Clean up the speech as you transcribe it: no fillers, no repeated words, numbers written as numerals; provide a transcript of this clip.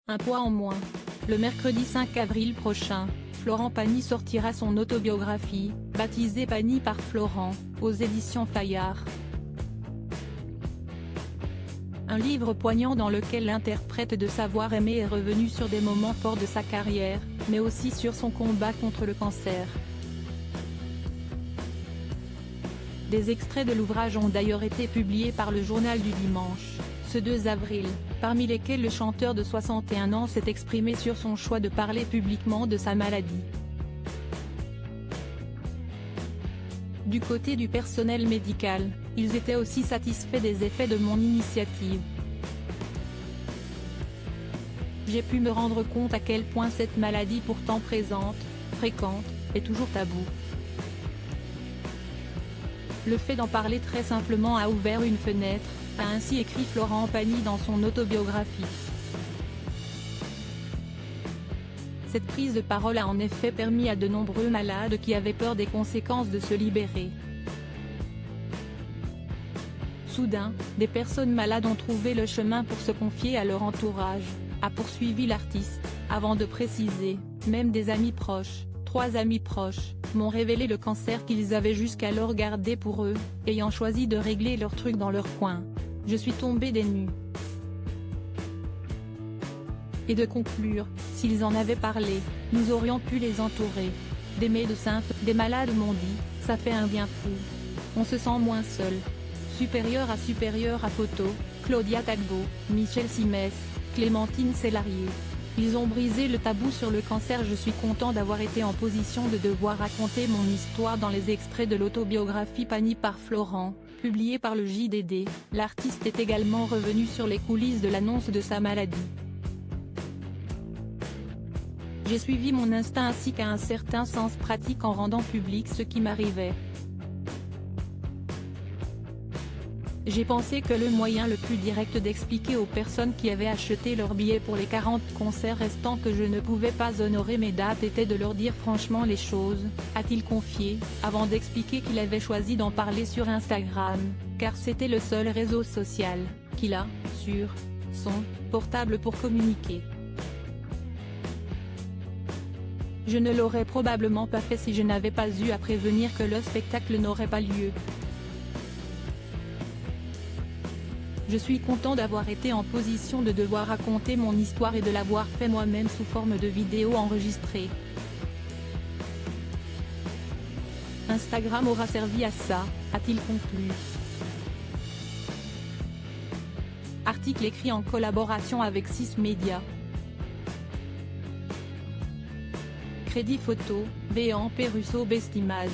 Un poids en moins. Le mercredi 5 avril prochain, Florent Pagny sortira son autobiographie, baptisée Pagny par Florent, aux éditions Fayard. Un livre poignant dans lequel l'interprète de Savoir-aimer est revenu sur des moments forts de sa carrière, mais aussi sur son combat contre le cancer. Des extraits de l'ouvrage ont d'ailleurs été publiés par le Journal du Dimanche, ce 2 avril, parmi lesquels le chanteur de 61 ans s'est exprimé sur son choix de parler publiquement de sa maladie. Du côté du personnel médical, ils étaient aussi satisfaits des effets de mon initiative. J'ai pu me rendre compte à quel point cette maladie pourtant présente, fréquente, est toujours taboue. Le fait d'en parler très simplement a ouvert une fenêtre, a ainsi écrit Florent Pagny dans son autobiographie. Cette prise de parole a en effet permis à de nombreux malades qui avaient peur des conséquences de se libérer. Soudain, des personnes malades ont trouvé le chemin pour se confier à leur entourage, a poursuivi l'artiste, avant de préciser, même des amis proches, 3 amis proches, m'ont révélé le cancer qu'ils avaient jusqu'alors gardé pour eux, ayant choisi de régler leurs trucs dans leur coin. Je suis tombé des nues. Et de conclure, s'ils en avaient parlé, nous aurions pu les entourer. Des médecins, des malades m'ont dit, ça fait un bien fou. On se sent moins seul. Supérieur à photo, Claudia Tagbo, Michel Simès, Clémentine Célarié. Ils ont brisé le tabou sur le cancer. Je suis content d'avoir été en position de devoir raconter mon histoire dans les extraits de l'autobiographie Pagny par Florent, publié par le JDD. L'artiste est également revenu sur les coulisses de l'annonce de sa maladie. J'ai suivi mon instinct ainsi qu'à un certain sens pratique en rendant public ce qui m'arrivait. J'ai pensé que le moyen le plus direct d'expliquer aux personnes qui avaient acheté leurs billets pour les 40 concerts restants que je ne pouvais pas honorer mes dates était de leur dire franchement les choses, a-t-il confié, avant d'expliquer qu'il avait choisi d'en parler sur Instagram, car c'était le seul réseau social qu'il a, sur son portable pour communiquer. Je ne l'aurais probablement pas fait si je n'avais pas eu à prévenir que le spectacle n'aurait pas lieu. Je suis content d'avoir été en position de devoir raconter mon histoire et de l'avoir fait moi-même sous forme de vidéo enregistrée. Instagram aura servi à ça, a-t-il conclu. Article écrit en collaboration avec 6 médias. Crédit photo, Béan Pérusso Best Image.